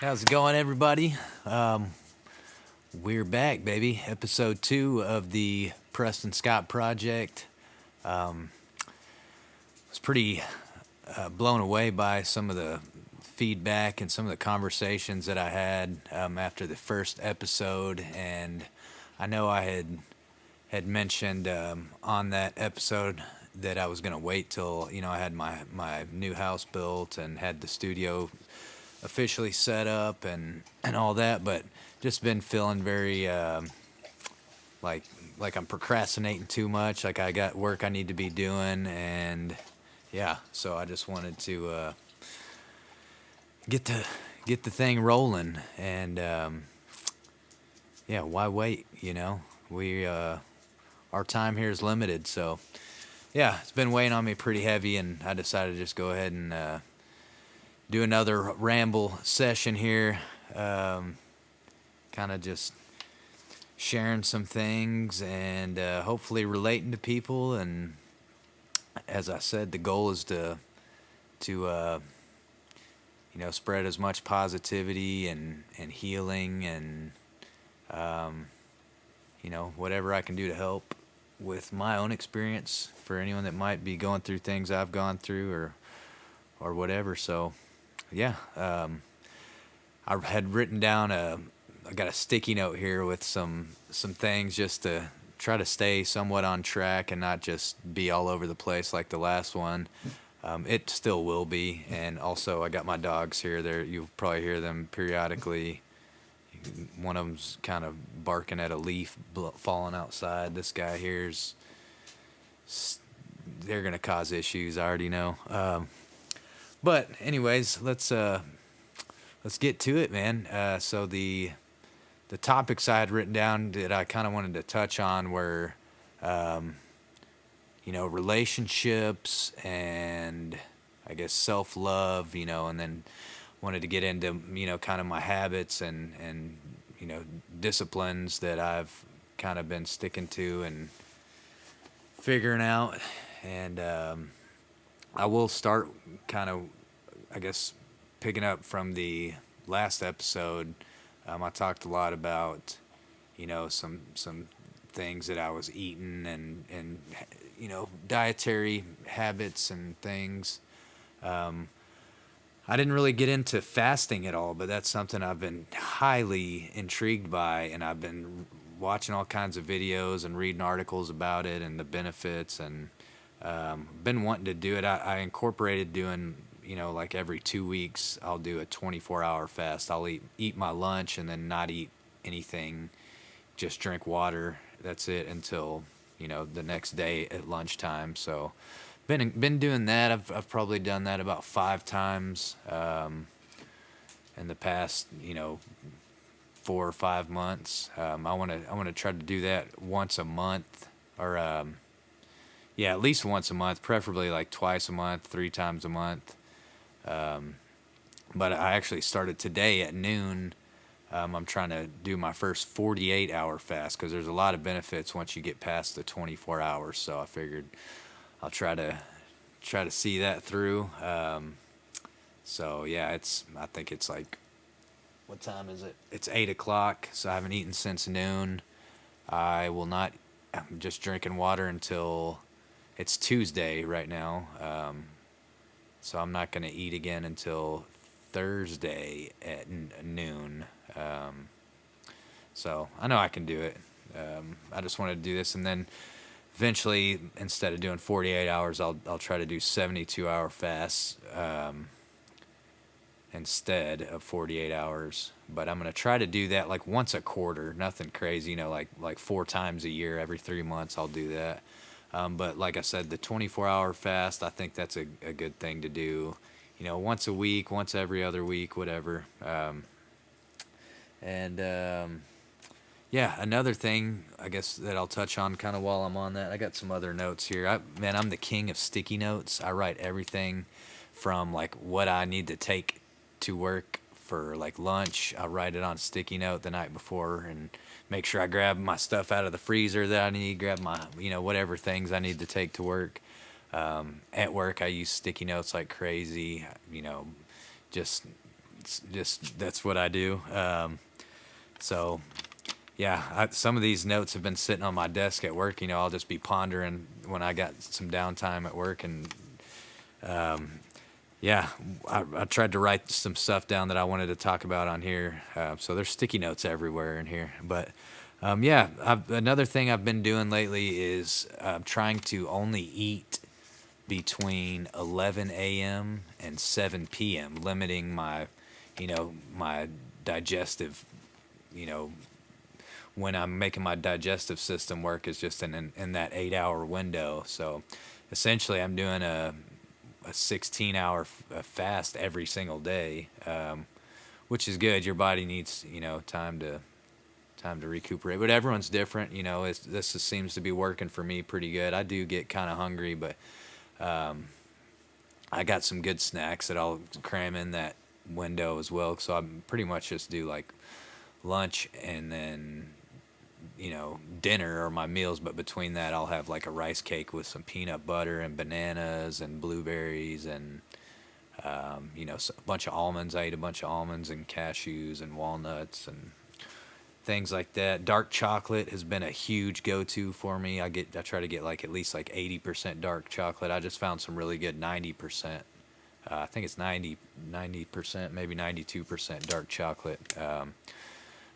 How's it going, everybody? We're back, baby. Episode 2 of the Preston Scott Project. Was pretty blown away by some of the feedback and some of the conversations that I had after the first episode, and I know I had mentioned on that episode that I was gonna wait till I had my new house built and had the studio officially set up and all that, but just been feeling very like like I'm procrastinating too much, like I got work I need to be doing, and yeah, so I just wanted to get the thing rolling, and yeah, why wait? We our time here is limited, so yeah, it's been weighing on me pretty heavy, and I decided to just go ahead and do another ramble session here. Kind of just sharing some things and hopefully relating to people. And as I said, the goal is to spread as much positivity and healing and whatever I can do to help with my own experience for anyone that might be going through things I've gone through or whatever. So yeah, I had written down I got a sticky note here with some things just to try to stay somewhat on track and not just be all over the place like the last one. It still will be, and also I got my dogs here. There, you'll probably hear them periodically. One of them's kind of barking at a leaf falling outside. This guy here's they're gonna cause issues. I already know. But anyways, let's get to it, man. So the topics I had written down that I kind of wanted to touch on were, relationships and I guess self-love, and then wanted to get into, kind of my habits and disciplines that I've kind of been sticking to and figuring out. And I will start kind of, I guess, picking up from the last episode. I talked a lot about, some things that I was eating and dietary habits and things. I didn't really get into fasting at all, but that's something I've been highly intrigued by, and I've been watching all kinds of videos and reading articles about it and the benefits, and been wanting to do it. I incorporated doing, like every 2 weeks, I'll do a 24-hour fast. I'll eat my lunch and then not eat anything, just drink water. That's it until the next day at lunchtime. So been doing that. I've probably done that about 5 times in the past 4 or 5 months. I want to try to do that once a month, or yeah, at least once a month, preferably like twice a month, 3 times a month. But I actually started today at noon. I'm trying to do my first 48-hour fast because there's a lot of benefits once you get past the 24 hours. So I figured I'll try to see that through. So yeah, I think it's like, what time is it? It's 8 o'clock. So I haven't eaten since noon. I'm just drinking water until it's Tuesday right now. So I'm not going to eat again until Thursday at noon. So I know I can do it. I just wanted to do this, and then eventually, instead of doing 48 hours, I'll try to do 72-hour fasts instead of 48 hours. But I'm gonna try to do that like once a quarter, nothing crazy, like 4 times a year, every 3 months I'll do that. But like I said, the 24-hour fast, I think that's a good thing to do, once a week, once every other week, whatever. Yeah, another thing I guess that I'll touch on kind of while I'm on that, I got some other notes here. I'm the king of sticky notes. I write everything from like what I need to take to work for like lunch. I write it on a sticky note the night before and make sure I grab my stuff out of the freezer that I need, grab my, whatever things I need to take to work. At work, I use sticky notes like crazy, just it's just that's what I do. So yeah, some of these notes have been sitting on my desk at work. I'll just be pondering when I got some downtime at work, and yeah, I tried to write some stuff down that I wanted to talk about on here. So there's sticky notes everywhere in here. But yeah, another thing I've been doing lately is trying to only eat between 11 a.m. and 7 p.m., limiting my digestive, you know, when I'm making my digestive system work is just in that 8 hour window. So essentially, I'm doing a 16 hour fast every single day, which is good. Your body needs time to recuperate, but everyone's different. This seems to be working for me pretty good. I do get kind of hungry, but I got some good snacks that I'll cram in that window as well. So I pretty much just do like lunch and then dinner or my meals, but between that I'll have like a rice cake with some peanut butter and bananas and blueberries and a bunch of almonds. I eat a bunch of almonds and cashews and walnuts and things like that. Dark chocolate has been a huge go-to for me. I try to get like at least like 80% dark chocolate. I just found some really good 90%. I think it's 90%, maybe 92% dark chocolate.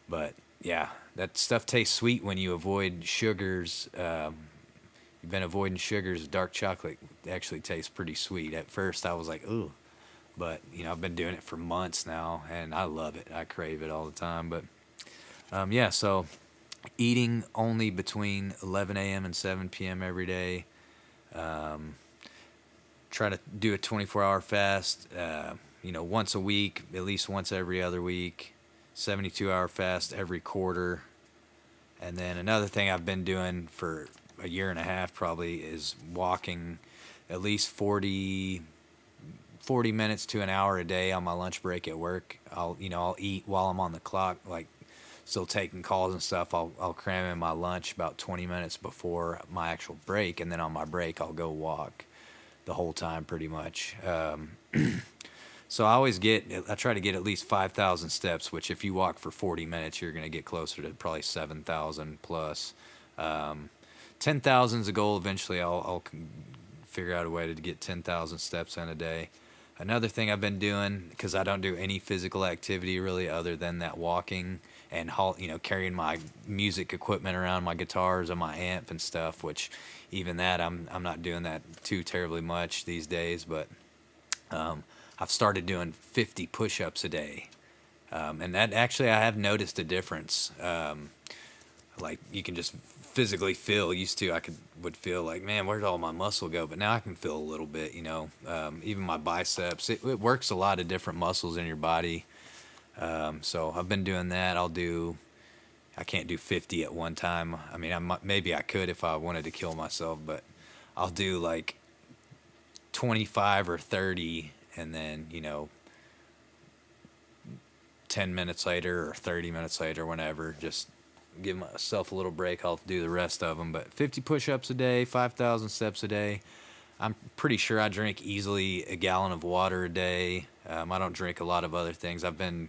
But yeah, that stuff tastes sweet when you avoid sugars. You've been avoiding sugars. Dark chocolate actually tastes pretty sweet. At first, I was like, ooh, but I've been doing it for months now, and I love it. I crave it all the time. But yeah, so eating only between 11 a.m. and 7 p.m. every day. Try to do a 24-hour fast. Once a week, at least once every other week. 72-hour fast every quarter. And then another thing I've been doing for a year and a half probably is walking at least 40 minutes to an hour a day on my lunch break at work. I'll eat while I'm on the clock, like still taking calls and stuff. I'll cram in my lunch about 20 minutes before my actual break, and then on my break I'll go walk the whole time pretty much. So I try to get at least 5,000 steps, which if you walk for 40 minutes, you're going to get closer to probably 7,000 plus. 10,000 is a goal. Eventually, I'll figure out a way to get 10,000 steps in a day. Another thing I've been doing, because I don't do any physical activity really other than that walking and carrying my music equipment around, my guitars and my amp and stuff, which even that I'm not doing that too terribly much these days, but I've started doing 50 push-ups a day. And that actually I have noticed a difference. Like you can just physically feel. Used to would feel like, man, where'd all my muscle go? But now I can feel a little bit, even my biceps. It works a lot of different muscles in your body. So I've been doing that. I can't do 50 at one time. I mean, maybe I could if I wanted to kill myself, but I'll do like 25 or 30, and then 10 minutes later or 30 minutes later, whenever, just give myself a little break. I'll do the rest of them. But 50 push-ups a day, 5,000 steps a day. I'm pretty sure I drink easily a gallon of water a day. I don't drink a lot of other things. I've been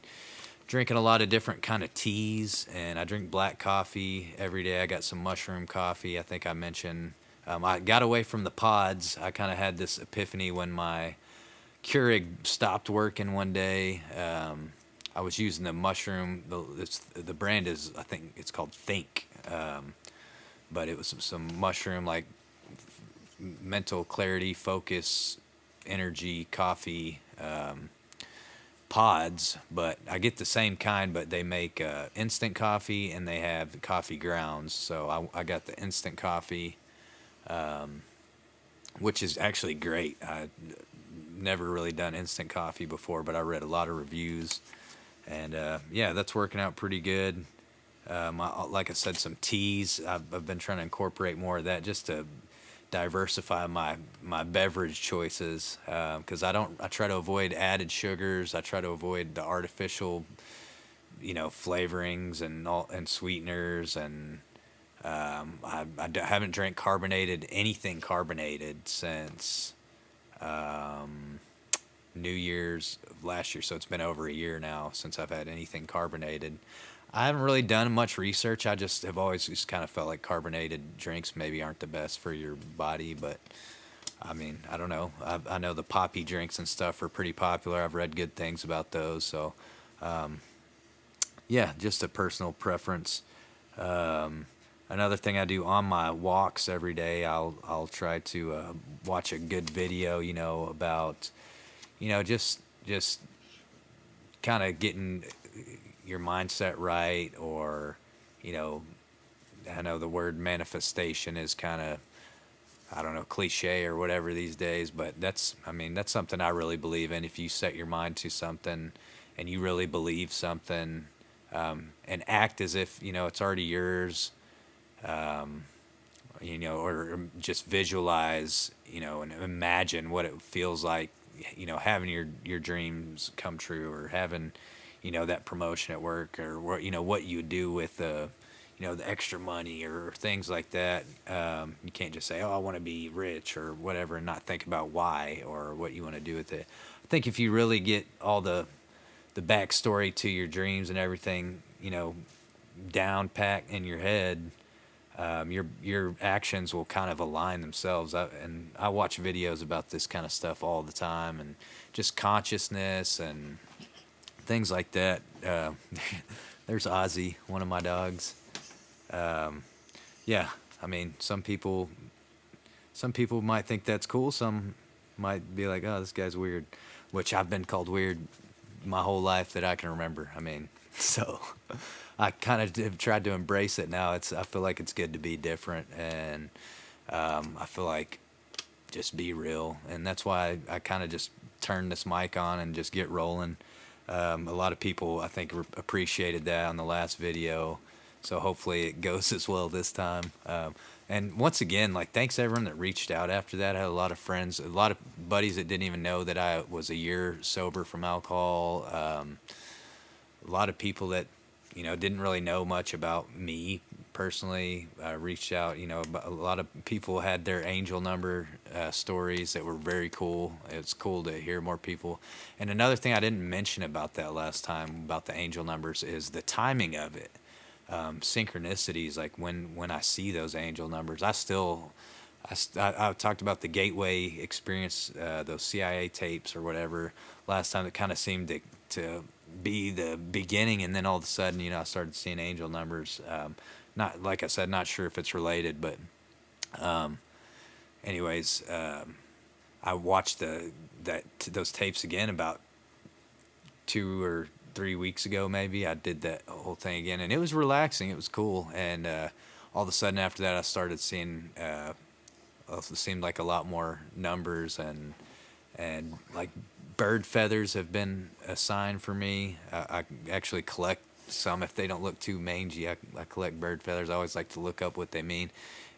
drinking a lot of different kind of teas, and I drink black coffee every day. I got some mushroom coffee, I think I mentioned. I got away from the pods. I kind of had this epiphany when my Keurig stopped working one day. I was using the mushroom. The brand is, I think it's called Think, but it was some mushroom, like mental clarity, focus, energy coffee pods. But I get the same kind, but they make instant coffee and they have coffee grounds. So I got the instant coffee, which is actually great. I never really done instant coffee before, but I read a lot of reviews, and yeah, that's working out pretty good. Like I said, some teas. I've been trying to incorporate more of that just to diversify my beverage choices, because I try to avoid added sugars. I try to avoid the artificial, flavorings and sweeteners, and I haven't drank anything carbonated since New New Year's of last year, so it's been over a year now since I've had anything carbonated. I haven't really done much research. I just have always just kind of felt like carbonated drinks maybe aren't the best for your body, but I mean, I don't know. I know the poppy drinks and stuff are pretty popular. I've read good things about those, so yeah, just a personal preference. Um, Another thing I do on my walks every day, I'll try to watch a good video, about just kind of getting your mindset right, or you know, I know the word manifestation is kind of, I don't know, cliche or whatever these days, but I mean, that's something I really believe in. If you set your mind to something and you really believe something, and act as if, it's already yours, um, or just visualize, and imagine what it feels like, having your dreams come true, or having, that promotion at work, or what you do with the extra money or things like that. You can't just say, "Oh, I want to be rich" or whatever, and not think about why or what you want to do with it. I think if you really get all the backstory to your dreams and everything, down pat in your head, your actions will kind of align themselves. I watch videos about this kind of stuff all the time, and just consciousness and things like that. There's Ozzy, one of my dogs. Um, yeah, I mean, some people might think that's cool. Some might be like, "Oh, this guy's weird," which I've been called weird my whole life that I can remember. I mean, so I kind of have tried to embrace it now. I feel like it's good to be different, and I feel like just be real, and that's why I kind of just turn this mic on and just get rolling. A lot of people, I think, appreciated that on the last video, so hopefully it goes as well this time. And once again, like, thanks to everyone that reached out after that. I had a lot of friends, a lot of buddies that didn't even know that I was a year sober from alcohol. A lot of people that, didn't really know much about me personally, reached out. A lot of people had their angel number stories that were very cool. It's cool to hear more people. And another thing I didn't mention about that last time about the angel numbers is the timing of it. Synchronicities, like when I see those angel numbers, I talked about the gateway experience, those CIA tapes or whatever last time. It kind of seemed to be the beginning, and then all of a sudden, I started seeing angel numbers. Not, like I said, not sure if it's related, but um, anyways, I watched those tapes again about 2 or 3 weeks ago, maybe. I did that whole thing again, and it was relaxing. It was cool, and all of a sudden after that, I started seeing. Also seemed like a lot more numbers, and like bird feathers have been a sign for me. I actually collect some if they don't look too mangy. I collect bird feathers. I always like to look up what they mean.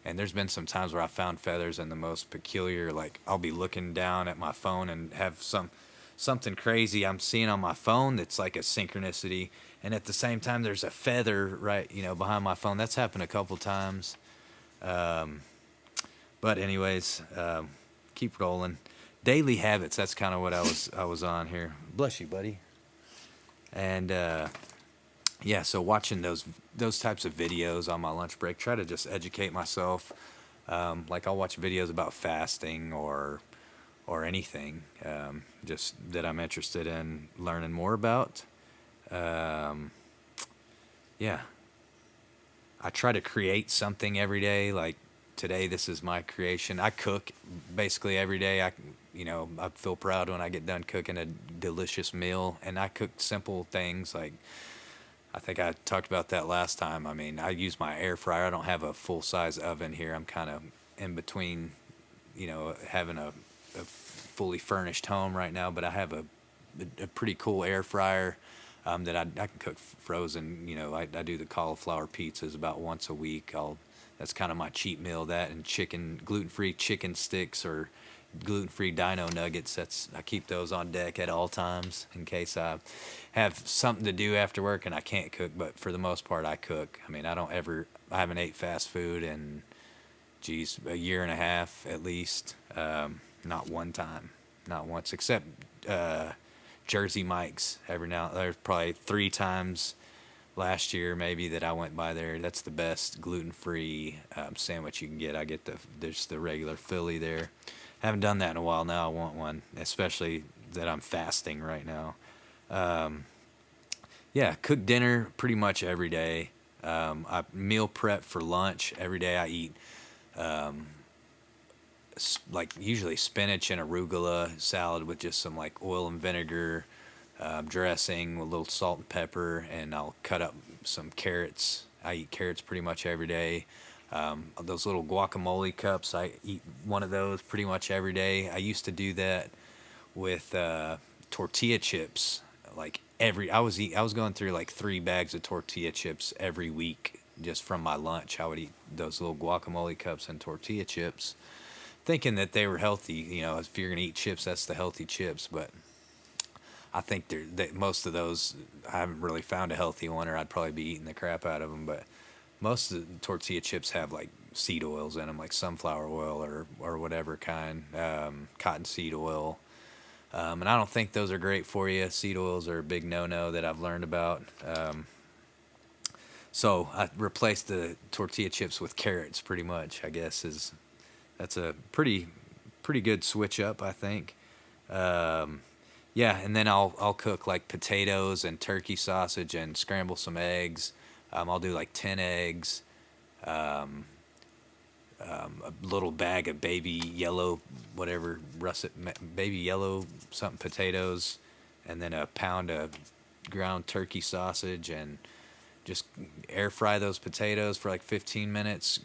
And there's been some times where I found feathers in the most peculiar, like I'll be looking down at my phone and have something crazy I'm seeing on my phone that's like a synchronicity, and at the same time there's a feather right, behind my phone. That's happened a couple times. Um, but anyways, keep rolling. Daily habits. That's kind of what I was on here. Bless you, buddy. And yeah, so watching those types of videos on my lunch break, try to just educate myself. Like, I'll watch videos about fasting or anything, just that I'm interested in learning more about. Um, yeah, I try to create something every day. Like today, this is my creation. I cook basically every day. I feel proud when I get done cooking a delicious meal, and I cook simple things like, I think I talked about that last time. I mean, I use my air fryer. I don't have a full size oven here. I'm kind of in between, having a fully furnished home right now, but I have a pretty cool air fryer, that I can cook frozen. I do the cauliflower pizzas about once a week. That's kind of my cheat meal. That and gluten-free chicken sticks or gluten-free dino nuggets. I keep those on deck at all times in case I have something to do after work and I can't cook. But for the most part, I cook. I mean, I haven't ate fast food in, geez, a year and a half at least. Not one time, not once, except Jersey Mike's every now. There's probably 3 times last year maybe that I went by there. That's the best gluten-free sandwich you can get. There's the regular Philly there. Haven't done that in a while now. I want one, especially that I'm fasting right now. Yeah, cook dinner pretty much every day. I meal prep for lunch every day. I eat like usually spinach and arugula salad with just some like oil and vinegar dressing with a little salt and pepper, and I'll cut up some carrots. I eat carrots pretty much every day. Those little guacamole cups, I eat one of those pretty much every day. I used to do that with tortilla chips. Like I was going through like 3 bags of tortilla chips every week just from my lunch. I would eat those little guacamole cups and tortilla chips, thinking that they were healthy. You know, if you're gonna eat chips, that's the healthy chips. But I think most of those, I haven't really found a healthy one, or I'd probably be eating the crap out of them. But most of the tortilla chips have like seed oils in them, like sunflower oil or whatever kind, cottonseed oil. And I don't think those are great for you. Seed oils are a big no-no that I've learned about. So I replaced the tortilla chips with carrots pretty much, I guess. That's a pretty good switch up, I think. Yeah, and then I'll cook like potatoes and turkey sausage and scramble some eggs. I'll do like 10 eggs, a little bag of baby yellow, whatever, baby yellow something potatoes, and then a pound of ground turkey sausage, and just air fry those potatoes for like 15 minutes.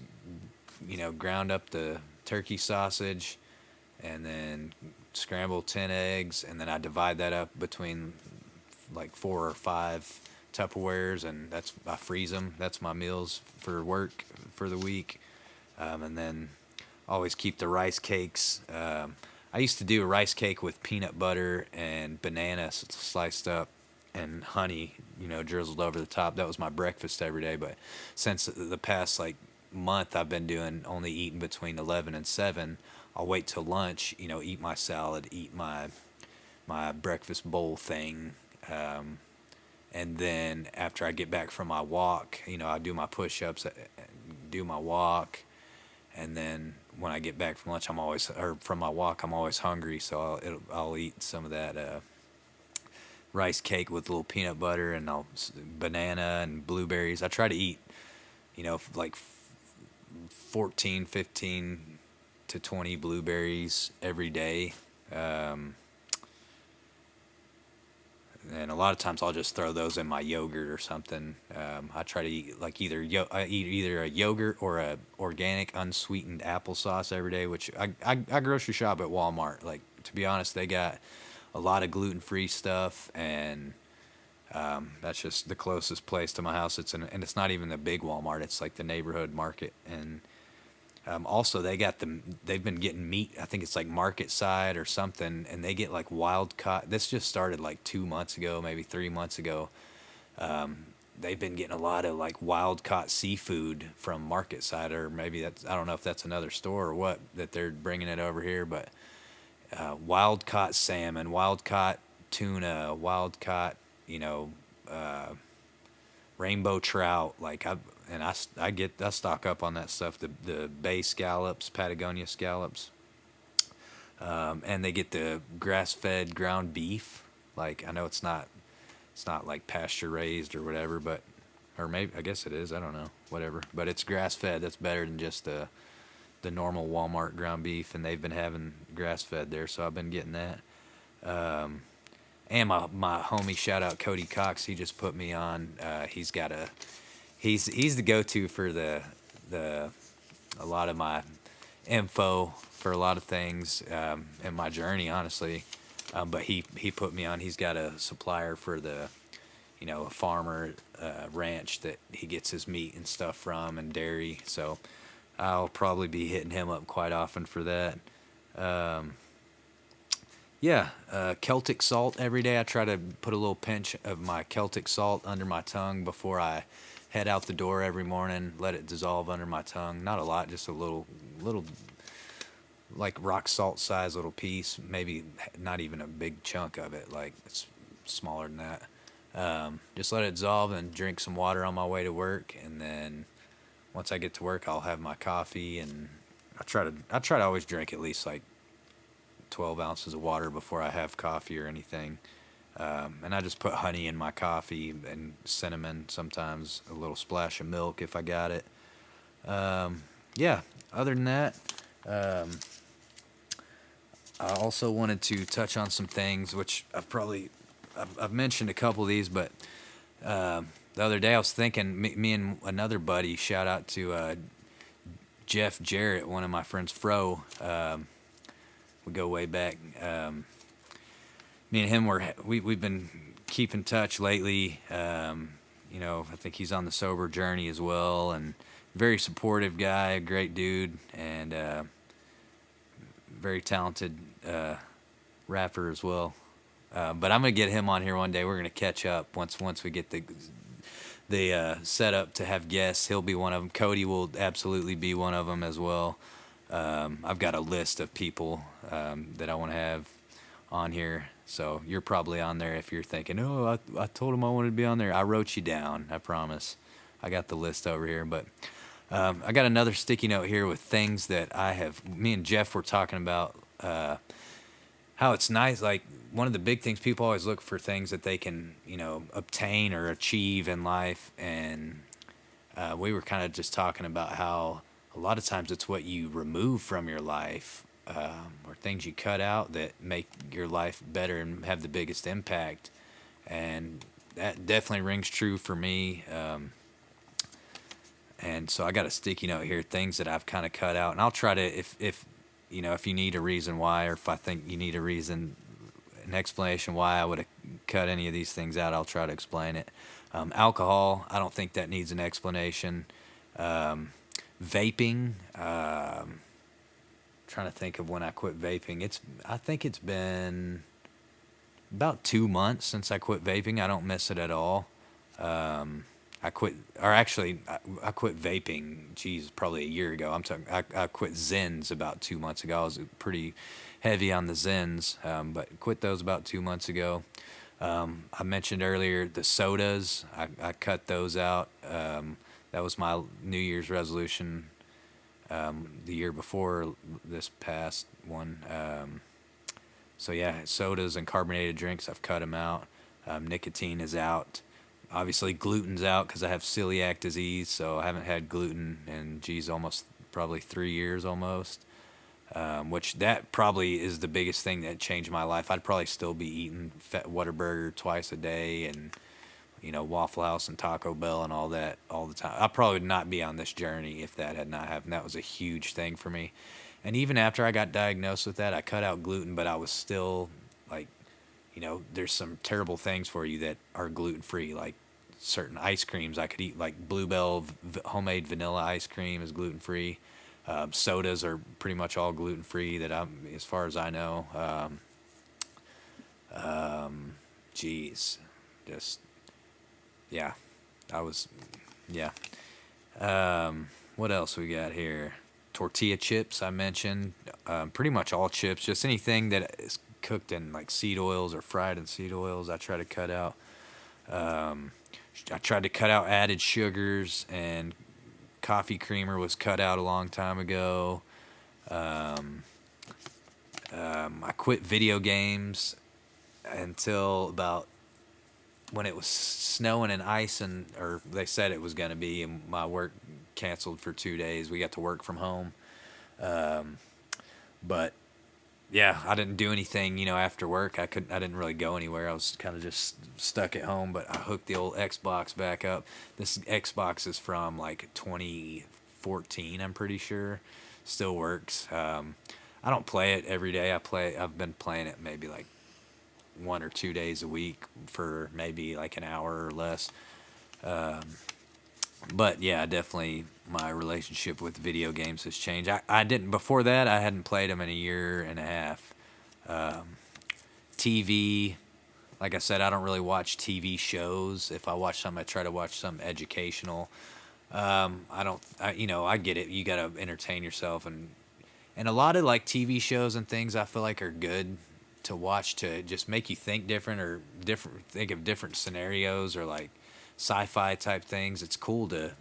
You know, ground up the turkey sausage, and then scramble 10 eggs, and then I divide that up between like 4 or 5 Tupperwares, and I freeze them. That's my meals for work for the week. And then always keep the rice cakes. I used to do a rice cake with peanut butter and banana sliced up and honey, drizzled over the top. That was my breakfast every day. But since the past like month, I've been only eating between 11 and 7. I'll wait till lunch, eat my salad, eat my breakfast bowl thing. And then after I get back from my walk, I do my push-ups, do my walk. And then when I get back from lunch, from my walk, I'm always hungry. So I'll eat some of that rice cake with a little peanut butter and banana and blueberries. I try to eat, like 14, 15 to 20 blueberries every day. And a lot of times I'll just throw those in my yogurt or something. I try to eat like either a yogurt or a organic unsweetened applesauce every day, which I grocery shop at Walmart. Like, to be honest, they got a lot of gluten-free stuff, and that's just the closest place to my house. And it's not even the big Walmart. It's like the neighborhood market. And also, they've been getting meat. I think it's like Market Side or something, and they get like wild caught. This just started like 2 months ago, maybe 3 months ago. They've been getting a lot of like wild caught seafood from Market Side, or maybe I don't know if that's another store or what, that they're bringing it over here. But wild caught salmon, wild caught tuna, wild caught, rainbow trout. Like I stock up on that stuff. The bay scallops, Patagonia scallops, and they get the grass-fed ground beef. Like, I know it's not like pasture raised or whatever, or maybe, I guess it is. I don't know, whatever. But it's grass-fed. That's better than just the normal Walmart ground beef, and they've been having grass-fed there, so I've been getting that. And my homie, shout out Cody Cox, he just put me on. He's the go-to for a lot of my info for a lot of things in my journey, honestly. But he put me on. He's got a supplier for a farmer ranch that he gets his meat and stuff from, and dairy. So I'll probably be hitting him up quite often for that. Celtic salt every day. I try to put a little pinch of my Celtic salt under my tongue before I head out the door every morning. Let it dissolve under my tongue. Not a lot, just a little like rock salt size little piece, maybe not even a big chunk of it, like it's smaller than that. Just let it dissolve and drink some water on my way to work, and then once I get to work, I'll have my coffee, and I try to always drink at least like 12 ounces of water before I have coffee or anything. And I just put honey in my coffee and cinnamon, sometimes a little splash of milk if I got it. Yeah, other than that, um, I also wanted to touch on some things which I've mentioned a couple of these, but the other day I was thinking, me and another buddy, shout out to Jeff Jarrett, one of my friends, Fro. We go way back. Me and him we've been keep in touch lately. I think he's on the sober journey as well, and very supportive guy, a great dude, and very talented rapper as well. But I'm gonna get him on here one day. We're gonna catch up once we get the setup to have guests. He'll be one of them. Cody will absolutely be one of them as well. I've got a list of people that I want to have on here. So you're probably on there if you're thinking, oh, I told him I wanted to be on there. I wrote you down, I promise. I got the list over here. But I got another sticky note here with things that me and Jeff were talking about how it's nice. Like, one of the big things, people always look for things that they can, obtain or achieve in life. And we were kind of just talking about how a lot of times it's what you remove from your life, or things you cut out that make your life better and have the biggest impact. And that definitely rings true for me. And so I got a sticky note here, things that I've kind of cut out. And I'll try to, if you need a reason why, or if I think you need an explanation why I would have cut any of these things out, I'll try to explain it. Alcohol, I don't think that needs an explanation. Vaping, trying to think of when I quit vaping. I think it's been about 2 months since I quit vaping. I don't miss it at all. I quit vaping, probably a year ago. I quit Zens about 2 months ago. I was pretty heavy on the Zens, but quit those about 2 months ago. I mentioned earlier the sodas. I cut those out. That was my New Year's resolution the year before this past one. So yeah, sodas and carbonated drinks, I've cut them out. Nicotine is out. Obviously, gluten's out because I have celiac disease, so I haven't had gluten in, almost probably 3 years almost. Which that probably is the biggest thing that changed my life. I'd probably still be eating Whataburger twice a day and, Waffle House and Taco Bell and all that all the time. I probably would not be on this journey if that had not happened. That was a huge thing for me. And even after I got diagnosed with that, I cut out gluten, but I was still like, there's some terrible things for you that are gluten-free, like certain ice creams I could eat, like Bluebell homemade vanilla ice cream is gluten-free. Sodas are pretty much all gluten-free as far as I know. Yeah, yeah. What else we got here? Tortilla chips, I mentioned. Pretty much all chips, just anything that is cooked in like seed oils or fried in seed oils, I try to cut out. I tried to cut out added sugars, and coffee creamer was cut out a long time ago. I quit video games until about when it was snowing and icing, or they said it was going to be, and my work canceled for 2 days. We got to work from home. But yeah, I didn't do anything, after work. I didn't really go anywhere. I was kind of just stuck at home, but I hooked the old Xbox back up. This Xbox is from like 2014, I'm pretty sure. Still works. I don't play it every day. I've been playing it maybe like 1 or 2 days a week for maybe like an hour or less. But yeah, definitely my relationship with video games has changed. Before that, I hadn't played them in a year and a half. TV, like I said, I don't really watch TV shows. If I watch some, I try to watch some educational. I get it. You got to entertain yourself, and And a lot of like TV shows and things I feel like are good to watch to just make you think different or think of different scenarios or like sci-fi type things. It's cool to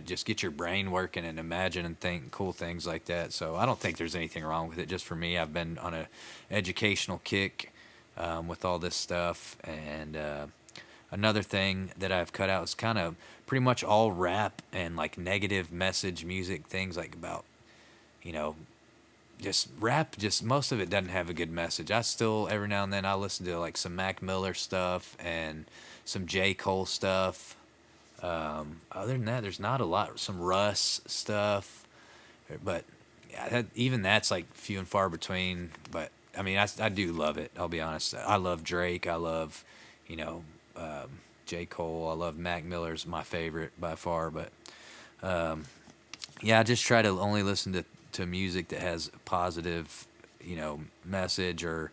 just get your brain working and imagine and think cool things like that. So I don't think there's anything wrong with it. Just for me, I've been on a educational kick with all this stuff. And another thing that I've cut out is kind of pretty much all rap and like negative message music, things like about, you know, just rap. Just most of it doesn't have a good message. I still every now and then I listen to like some Mac Miller stuff and some J Cole stuff. Other than that, there's not a lot. Some Russ stuff, but yeah, even that's like few and far between. But I mean, I do love it. I'll be honest. I love Drake. I love, you know, J Cole. I love Mac Miller's my favorite by far. But yeah, I just try to only listen to music that has a positive, you know, message or,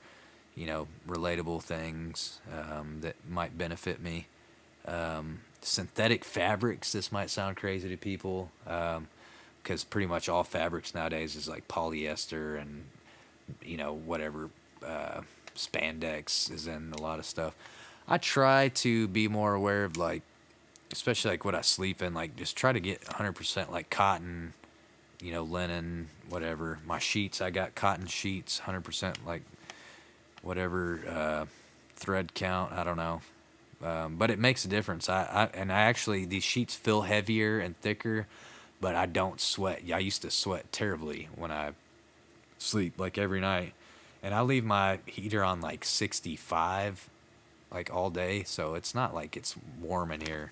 you know, relatable things that might benefit me. Synthetic fabrics, this might sound crazy to people because pretty much all fabrics nowadays is like polyester and, you know, whatever spandex is in a lot of stuff. I try to be more aware of like, especially like what I sleep in, like just try to get 100% like cotton, you know, linen, whatever. My sheets, I got cotton sheets, 100% like whatever thread count, I don't know. But it makes a difference. I actually, these sheets feel heavier and thicker, but I don't sweat. I used to sweat terribly when I sleep, like every night. And I leave my heater on like 65, like all day. So it's not like it's warm in here,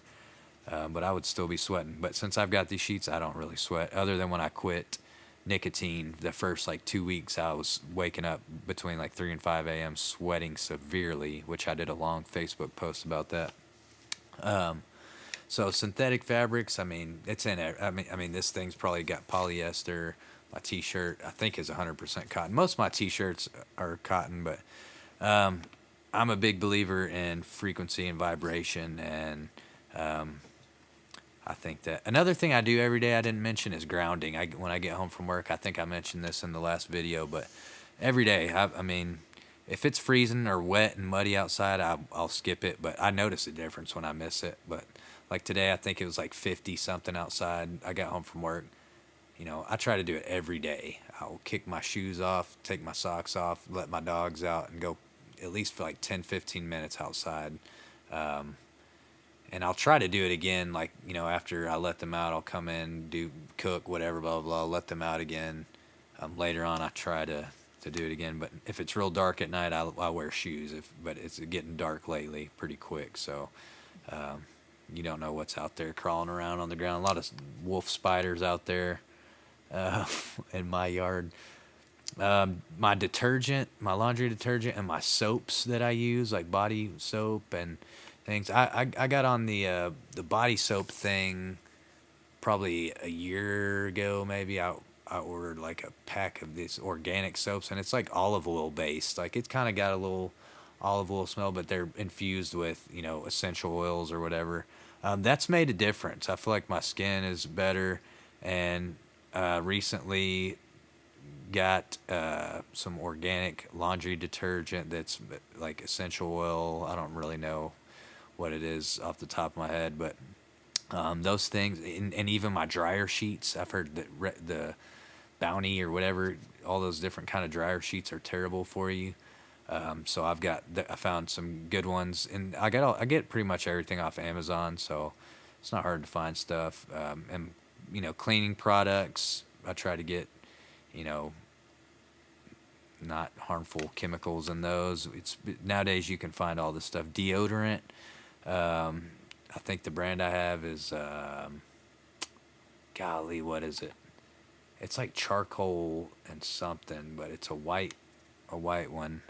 but I would still be sweating. But since I've got these sheets, I don't really sweat, other than when I quit nicotine. The first like 2 weeks, I was waking up between like 3 and 5 a.m. sweating severely, which I did a long Facebook post about that. So synthetic fabrics, I mean, it's in it. I mean, this thing's probably got polyester. My T-shirt, I think, is 100% cotton. Most of my T-shirts are cotton, but I'm a big believer in frequency and vibration, and I think that another thing I do every day I didn't mention is grounding. When I get home from work, I think I mentioned this in the last video, but every day, I mean, if it's freezing or wet and muddy outside, I'll skip it, but I notice a difference when I miss it. But like today, I think it was like 50 something outside. I got home from work. You know, I try to do it every day. I'll kick my shoes off, take my socks off, let my dogs out, and go at least for like 10, 15 minutes outside. And I'll try to do it again, like, you know, after I let them out, I'll come in, cook, whatever, blah, blah, blah, let them out again. Later on, I try to do it again. But if it's real dark at night, I wear shoes. But it's getting dark lately pretty quick, so you don't know what's out there crawling around on the ground. A lot of wolf spiders out there in my yard. My detergent, my laundry detergent, and my soaps that I use, like body soap and things. I got on the body soap thing probably a year ago, maybe. I ordered like a pack of these organic soaps, and it's like olive oil based. Like it's kind of got a little olive oil smell, but they're infused with, you know, essential oils or whatever. That's made a difference. I feel like my skin is better, and recently got some organic laundry detergent that's like essential oil. I don't really know what it is off the top of my head, but those things, and even my dryer sheets. I've heard that the Bounty or whatever, all those different kind of dryer sheets are terrible for you. So I found some good ones, and I get pretty much everything off Amazon, so it's not hard to find stuff. And you know, cleaning products, I try to get, you know, not harmful chemicals in those. Nowadays you can find all this stuff. Deodorant. I think the brand I have is golly, what is it? It's like charcoal and something, but it's a white one.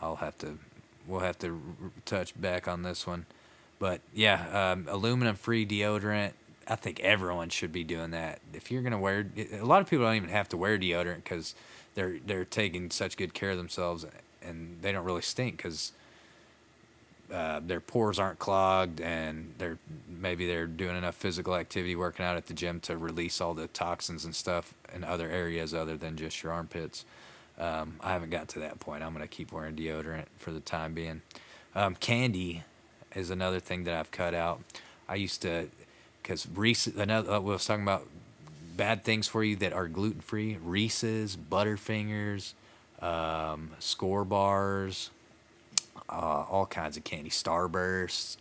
We'll have to touch back on this one, but yeah, aluminum free deodorant. I think everyone should be doing that. If you're gonna wear, a lot of people don't even have to wear deodorant because they're taking such good care of themselves, and they don't really stink because their pores aren't clogged, and they're doing enough physical activity, working out at the gym to release all the toxins and stuff in other areas other than just your armpits. I haven't got to that point. I'm gonna keep wearing deodorant for the time being. Candy is another thing that I've cut out. I used to, because we was talking about bad things for you that are gluten free. Reese's, Butterfingers, Score bars, all kinds of candy, Starbursts.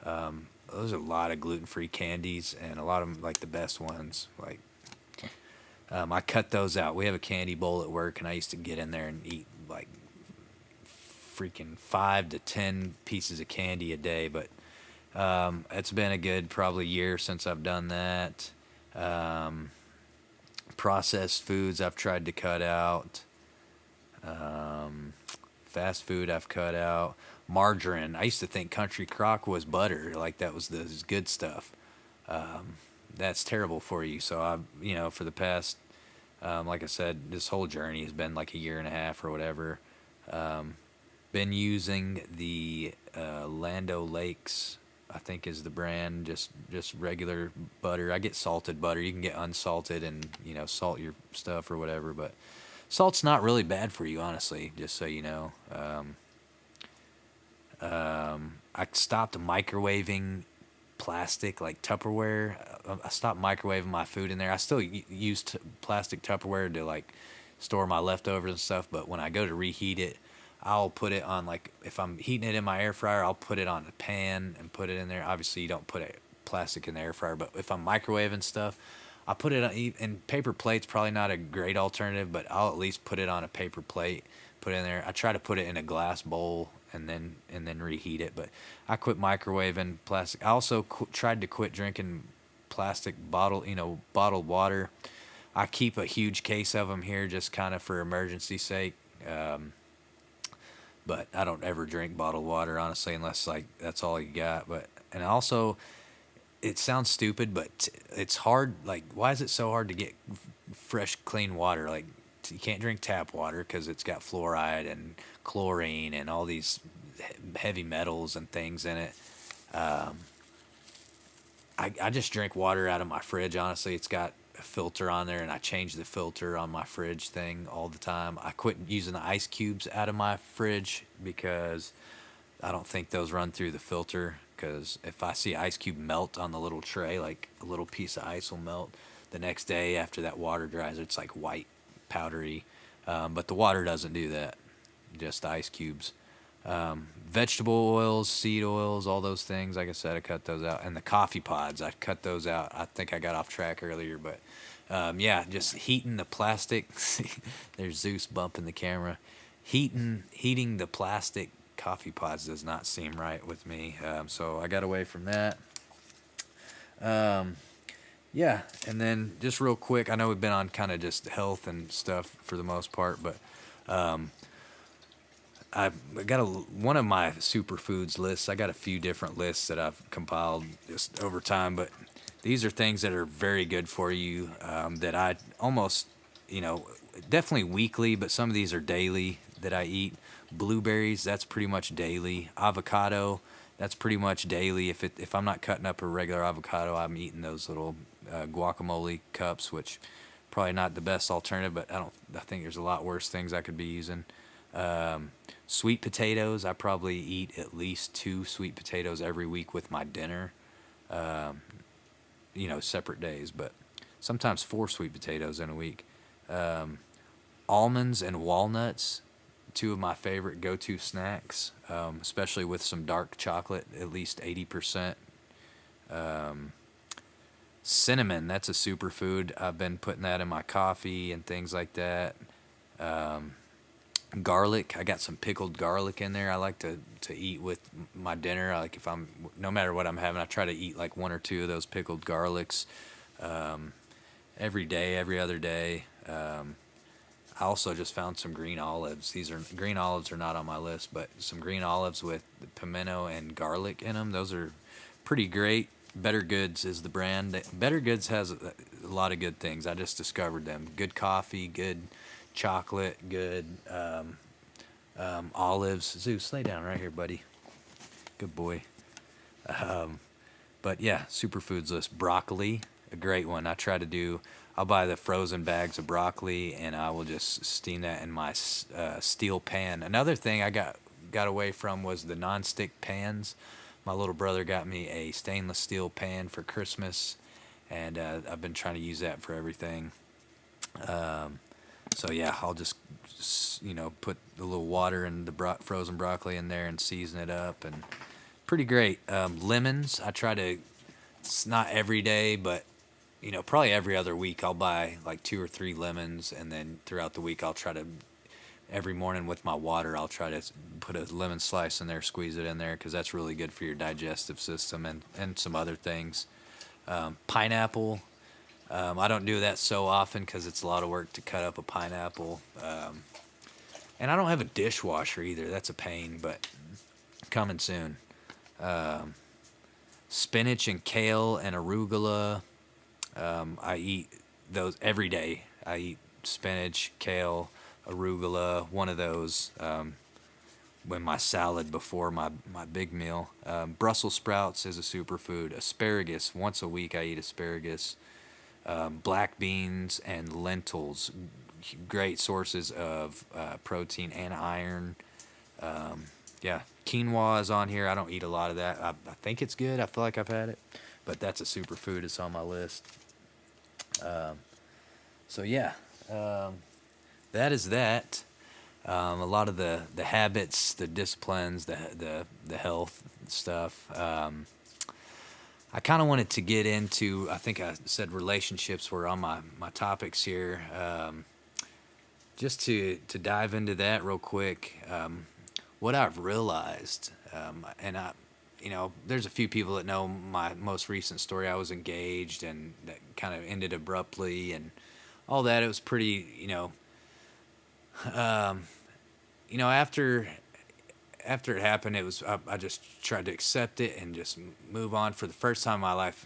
Those are a lot of gluten free candies, and a lot of them, like the best ones. Like I cut those out. We have a candy bowl at work, and I used to get in there and eat like freaking 5 to 10 pieces of candy a day. But it's been a good probably year since I've done that. Processed foods I've tried to cut out. Fast food I've cut out. Margarine. I used to think country crock was butter, like that was the good stuff. That's terrible for you. So for the past, like I said, this whole journey has been like a year and a half or whatever. Been using the Lando Lakes, I think is the brand, just regular butter. I get salted butter. You can get unsalted and salt your stuff or whatever, but salt's not really bad for you, honestly. Just so you know. I stopped microwaving plastic, like Tupperware. I stopped microwaving my food in there. I still use plastic Tupperware to like store my leftovers and stuff, but when I go to reheat it, I'll put it on, like, if I'm heating it in my air fryer, I'll put it on a pan and put it in there. Obviously, you don't put plastic in the air fryer, but if I'm microwaving stuff, I put it on, and paper plate's probably not a great alternative, but I'll at least put it on a paper plate, put it in there. I try to put it in a glass bowl and then reheat it, but I quit microwaving plastic. I also tried to quit drinking plastic bottled water. I keep a huge case of them here just kind of for emergency sake. But I don't ever drink bottled water, honestly, unless like that's all you got. And also, it sounds stupid, but it's hard. Like, why is it so hard to get fresh, clean water? Like, you can't drink tap water because it's got fluoride and chlorine and all these heavy metals and things in it. I just drink water out of my fridge. Honestly, it's got a filter on there, and I change the filter on my fridge thing all the time. I quit using the ice cubes out of my fridge because I don't think those run through the filter. Because if I see ice cube melt on the little tray, like a little piece of ice will melt the next day after that water dries. It's like white, powdery. But the water doesn't do that. Just the ice cubes. Vegetable oils, seed oils, all those things. Like I said, I cut those out. And the coffee pods, I cut those out. I think I got off track earlier, but just heating the plastic. There's Zeus bumping the camera. Heating the plastic coffee pods does not seem right with me. So I got away from that. And then just real quick, I know we've been on kind of just health and stuff for the most part, but I've got one of my superfoods lists. I got a few different lists that I've compiled just over time, but these are things that are very good for you, that I almost, definitely weekly, but some of these are daily that I eat. Blueberries, that's pretty much daily. Avocado, that's pretty much daily. If I'm not cutting up a regular avocado, I'm eating those little guacamole cups, which probably not the best alternative, but I think there's a lot worse things I could be using. Sweet potatoes, I probably eat at least 2 sweet potatoes every week with my dinner. Separate days, but sometimes 4 sweet potatoes in a week. Almonds and walnuts, 2 of my favorite go-to snacks, especially with some dark chocolate, at least 80%. Cinnamon, that's a superfood. I've been putting that in my coffee and things like that. Garlic, I got some pickled garlic in there. I like to eat with my dinner. No matter what I'm having, I try to eat like 1 or 2 of those pickled garlics every day, every other day. I also just found some green olives. Green olives are not on my list, but some green olives with pimento and garlic in them. Those are pretty great. Better Goods is the brand. Better Goods has a lot of good things. I just discovered them. Good coffee, good chocolate, good olives. Zeus, lay down right here, buddy. Good boy. But yeah, superfoods list. Broccoli, a great one. I'll buy the frozen bags of broccoli and I will just steam that in my steel pan. Another thing I got away from was the nonstick pans. My little brother got me a stainless steel pan for Christmas, and I've been trying to use that for everything. So yeah, I'll just put a little water and the frozen broccoli in there and season it up, and pretty great. Lemons, I try to. It's not every day, but probably every other week I'll buy like 2 or 3 lemons, and then throughout the week I'll try to every morning with my water I'll try to put a lemon slice in there, squeeze it in there because that's really good for your digestive system and some other things. Pineapple. I don't do that so often because it's a lot of work to cut up a pineapple. And I don't have a dishwasher either. That's a pain, but coming soon. Spinach and kale and arugula. I eat those every day. I eat spinach, kale, arugula, one of those when my salad before my big meal. Brussels sprouts is a superfood. Asparagus, once a week I eat asparagus. Black beans and lentils, great sources of protein and iron. Yeah, quinoa is on here. I don't eat a lot of that. I think it's good. I feel like I've had it, but that's a superfood. It's on my list. So yeah, that is that. A lot of the habits, the disciplines, the health stuff. I kind of wanted to get into, I think I said relationships were on my topics here. Just to dive into that real quick, what I've realized, and there's a few people that know my most recent story. I was engaged and that kind of ended abruptly and all that. It was pretty, after it happened, I just tried to accept it and just move on. For the first time in my life,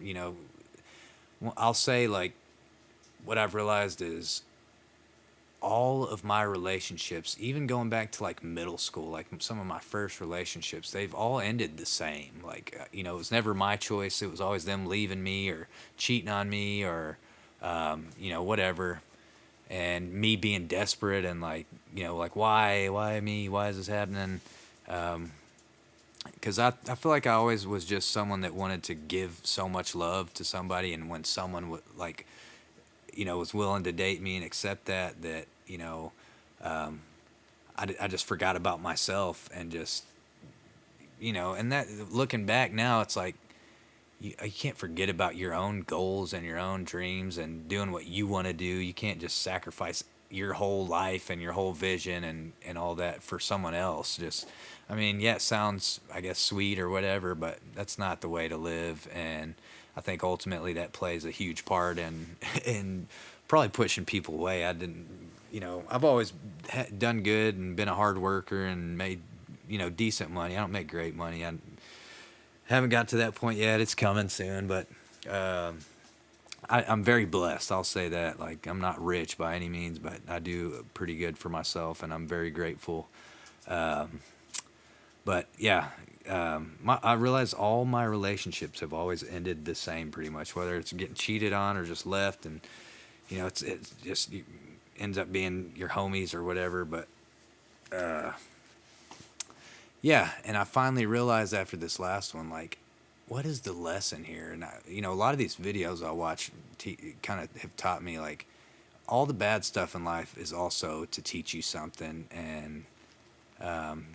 I'll say like what I've realized is all of my relationships, even going back to like middle school, like some of my first relationships, they've all ended the same. Like, it was never my choice. It was always them leaving me or cheating on me or, whatever. And me being desperate and like, like, why me? Why is this happening? Because I feel like I always was just someone that wanted to give so much love to somebody, and when someone would like, was willing to date me and accept that, I just forgot about myself and just, and that looking back now, it's like you can't forget about your own goals and your own dreams and doing what you want to do. You can't just sacrifice your whole life and your whole vision and all that for someone else. Yeah, it sounds, I guess, sweet or whatever, but that's not the way to live. And I think ultimately that plays a huge part in probably pushing people away. I've always done good and been a hard worker and made, decent money. I don't make great money. I haven't got to that point yet. It's coming soon, but I'm very blessed. I'll say that. Like, I'm not rich by any means, but I do pretty good for myself, and I'm very grateful. But yeah, I realize all my relationships have always ended the same, pretty much. Whether it's getting cheated on or just left, and it's just ends up being your homies or whatever. But yeah, and I finally realized after this last one, like, what is the lesson here? And a lot of these videos I watch kind of have taught me, like, all the bad stuff in life is also to teach you something. And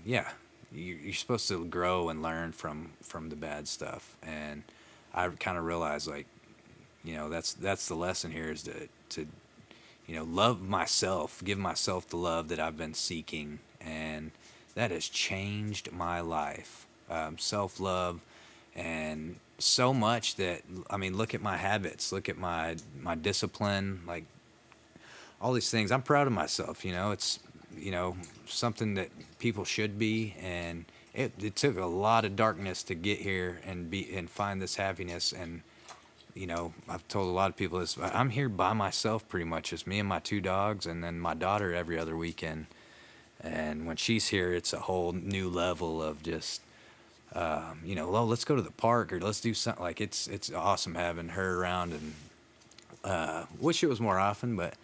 yeah, you're supposed to grow and learn from the bad stuff. And I kind of realized, like, that's the lesson here, is to love myself, give myself the love that I've been seeking, and that has changed my life. Self-love. And so much that, look at my habits, look at my discipline, like all these things. I'm proud of myself. It's, something that people should be. And it took a lot of darkness to get here and find this happiness. And, I've told a lot of people this, I'm here by myself pretty much. It's me and my 2 dogs and then my daughter every other weekend. And when she's here, it's a whole new level of just well, let's go to the park or let's do something. Like it's awesome having her around, and wish it was more often, but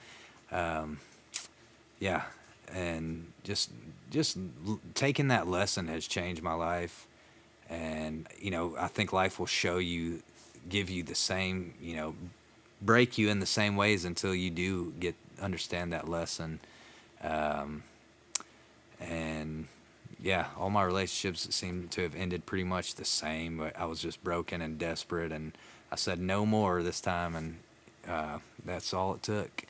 yeah, and just taking that lesson has changed my life. And I think life will show you, give you the same, break you in the same ways until you do get understand that lesson. um, and yeah, all my relationships seem to have ended pretty much the same. But I was just broken and desperate, and I said no more this time, and that's all it took.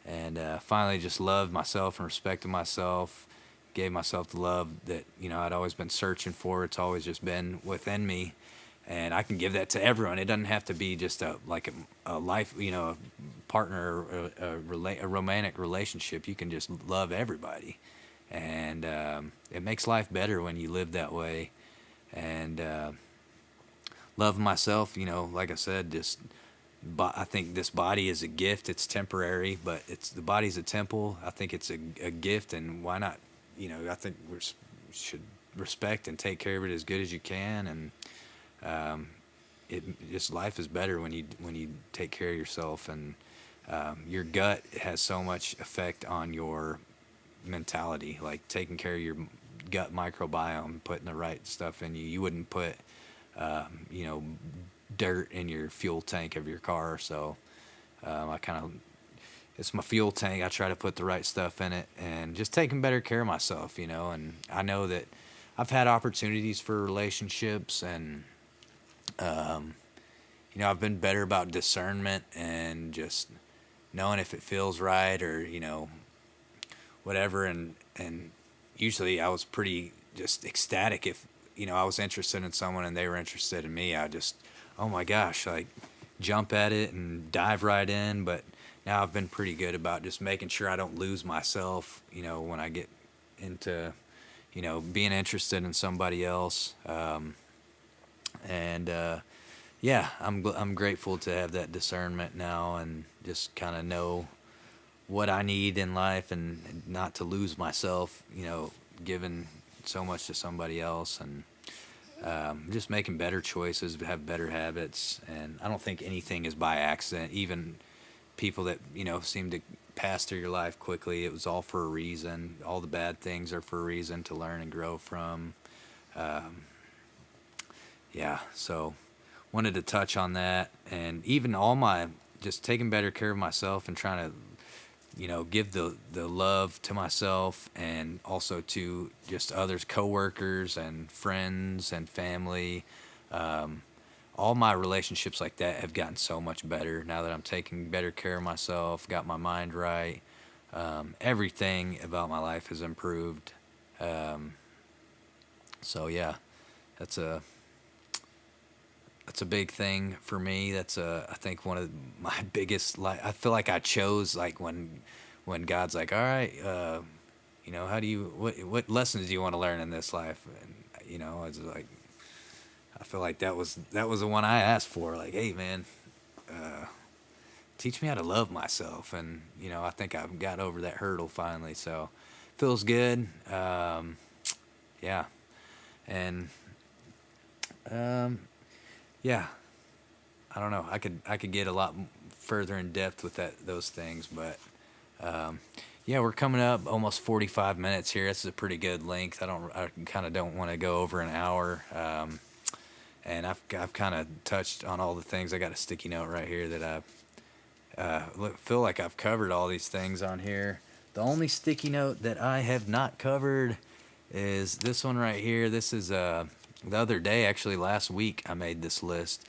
And finally, just loved myself and respected myself, gave myself the love that I'd always been searching for. It's always just been within me, and I can give that to everyone. It doesn't have to be just a life, a partner, or a romantic relationship. You can just love everybody, and it makes life better when you live that way. And love myself, like I said, just I think this body is a gift. It's temporary, but the body's a temple. I think it's a gift, and why not? I think we should respect and take care of it as good as you can. And it just life is better when you take care of yourself. And your gut has so much effect on your mentality. Like taking care of your gut microbiome, putting the right stuff in you. You wouldn't put you know dirt in your fuel tank of your car. So I kind of it's my fuel tank. I try to put the right stuff in it and just taking better care of myself. And I know that I've had opportunities for relationships, and I've been better about discernment and just knowing if it feels right, or whatever. And usually I was pretty just ecstatic if I was interested in someone and they were interested in me. I just, oh my gosh, like jump at it and dive right in. But now I've been pretty good about just making sure I don't lose myself when I get into being interested in somebody else. And yeah, I'm grateful to have that discernment now, and just kind of know what I need in life, and not to lose myself, giving so much to somebody else. And just making better choices, have better habits. And I don't think anything is by accident. Even people that seem to pass through your life quickly, it was all for a reason. All the bad things are for a reason, to learn and grow from. Yeah, so wanted to touch on that. And even all my just taking better care of myself, and trying to give the love to myself, and also to just others, coworkers and friends and family. All my relationships like that have gotten so much better now that I'm taking better care of myself, got my mind right. Everything about my life has improved. Um, so yeah, that's a that's a big thing for me. That's I think one of my biggest. Like, I feel like I chose, like, when God's like, all right, how do you what lessons do you want to learn in this life? And I was like, I feel like that was the one I asked for. Like, hey man, teach me how to love myself. And I think I've got over that hurdle finally. So feels good. Yeah, and um, yeah, I don't know. I could get a lot further in depth with those things, but um, yeah, we're coming up almost 45 minutes here. This is a pretty good length. I kind of don't want to go over an hour. And I've kind of touched on all the things. I got a sticky note right here that I feel like I've covered all these things on here. The only sticky note that I have not covered is this one right here. This is the other day, actually last week, I made this list.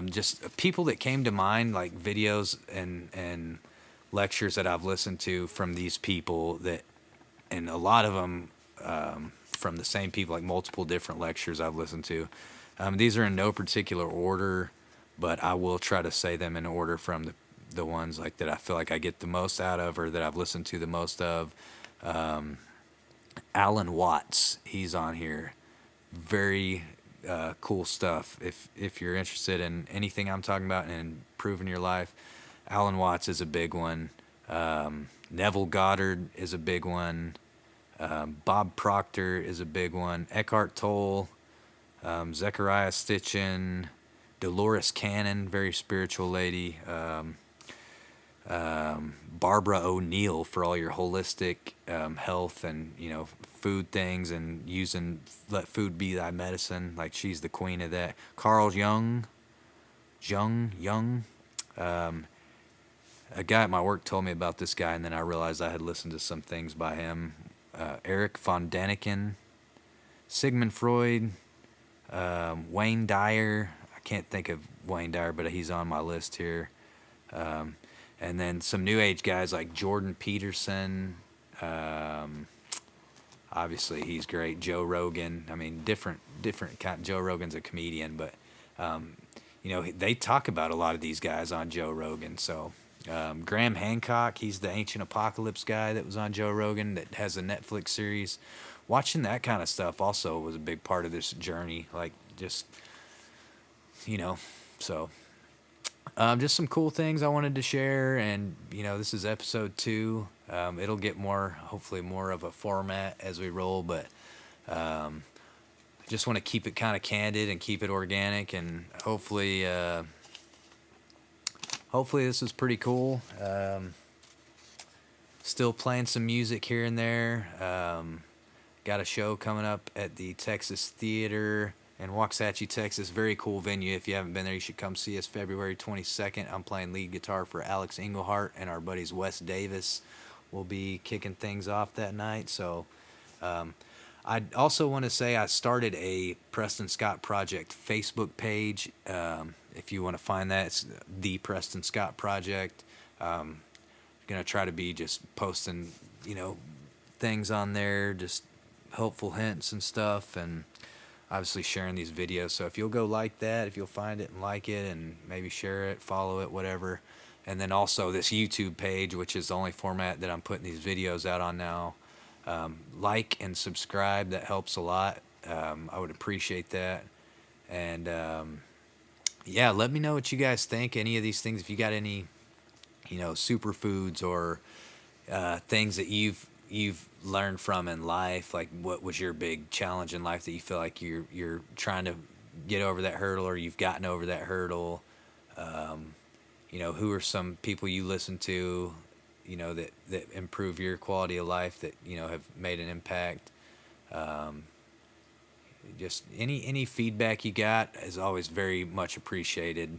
Just people that came to mind, like videos and lectures that I've listened to from these people, and a lot of them from the same people, like multiple different lectures I've listened to. These are in no particular order, but I will try to say them in order from the ones like that I feel like I get the most out of, or that I've listened to the most of. Alan Watts, he's on here. Very cool stuff. If you're interested in anything I'm talking about and improving your life, Alan Watts is a big one. Neville Goddard is a big one. Bob Proctor is a big one. Eckhart Tolle. Zechariah Stitchin, Dolores Cannon, very spiritual lady. Barbara O'Neill for all your holistic health and food things and let food be thy medicine. Like she's the queen of that. Carl Jung. Um, a guy at my work told me about this guy, and then I realized I had listened to some things by him. Eric von Däniken, Sigmund Freud, Wayne Dyer. I can't think of Wayne Dyer, but he's on my list here. And then some new age guys like Jordan Peterson. Obviously, he's great. Joe Rogan. I mean, different kind. Joe Rogan's a comedian, but they talk about a lot of these guys on Joe Rogan. So Graham Hancock, he's the Ancient Apocalypse guy that was on Joe Rogan that has a Netflix series. Watching that kind of stuff also was a big part of this journey. Like just so. Just some cool things I wanted to share, and this is episode 2. It'll get hopefully more of a format as we roll, but just want to keep it kind of candid and keep it organic, and hopefully this is pretty cool. Still playing some music here and there. Got a show coming up at the Texas Theater in Waxahachie, Texas. Very cool venue. If you haven't been there, you should come see us February 22nd. I'm playing lead guitar for Alex Englehart, and our buddies Wes Davis will be kicking things off that night. So I also want to say I started a Preston Scott Project Facebook page. If you want to find that, it's the Preston Scott Project. Going to try to be just posting, things on there, just helpful hints and stuff, and obviously sharing these videos. So if you'll go like that, if you'll find it and like it and maybe share it, follow it, whatever. And then also this YouTube page, which is the only format that I'm putting these videos out on now. Like and subscribe. That helps a lot. I would appreciate that. And let me know what you guys think. Any of these things, if you got any, superfoods or things that you've learned from in life, like what was your big challenge in life that you feel like you're trying to get over that hurdle, or you've gotten over that hurdle. Who are some people you listen to, that improve your quality of life, that have made an impact. Just any feedback you got is always very much appreciated.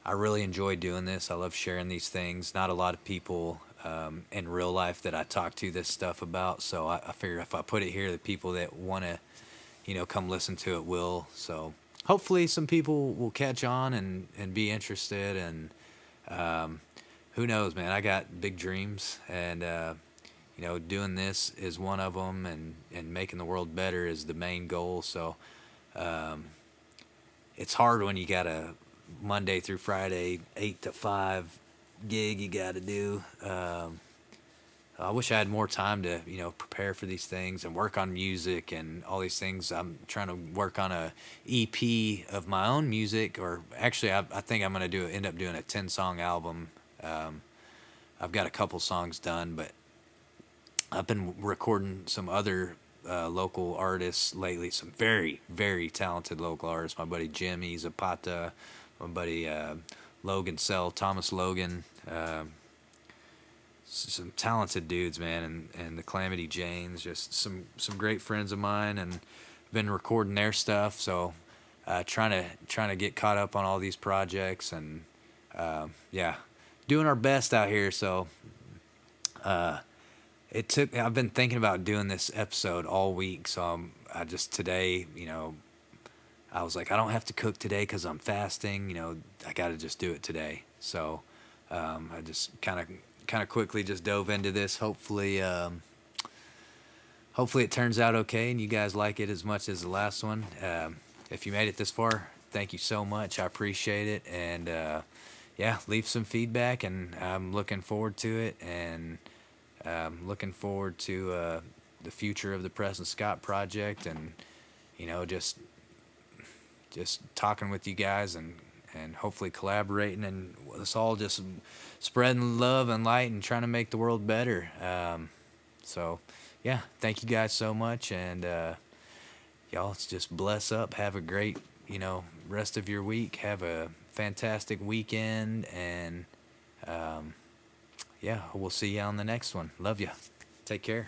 I really enjoy doing this. I love sharing these things. Not a lot of people in real life that I talk to this stuff about, so I figure if I put it here, the people that want to come listen to it will. So hopefully some people will catch on and be interested, and who knows, man. I got big dreams, and doing this is one of them, and making the world better is the main goal. So it's hard when you got a Monday through Friday 8 to 5 gig you got to do. I wish I had more time to prepare for these things and work on music and all these things. I'm trying to work on a EP of my own music, or actually I think I'm going to end up doing a 10-song album. I've got a couple songs done, but I've been recording some other local artists lately, some very, very talented local artists. My buddy Jimmy Zapata, my buddy Logan Sell, Thomas Logan, some talented dudes, man, and the Calamity Janes, just some great friends of mine, and been recording their stuff. So trying to get caught up on all these projects, and doing our best out here. So I've been thinking about doing this episode all week. So I just today, I was like, I don't have to cook today because I'm fasting. I got to just do it today. So I just kind of quickly just dove into this. Hopefully it turns out okay and you guys like it as much as the last one. If you made it this far, thank you so much. I appreciate it. And leave some feedback, and I'm looking forward to it, and looking forward to the future of the Preston Scott Project, and just talking with you guys, and hopefully collaborating, and us all just spreading love and light and trying to make the world better. Thank you guys so much, and y'all just bless up. Have a great, rest of your week. Have a fantastic weekend. And yeah, we'll see you on the next one. Love you. Take care.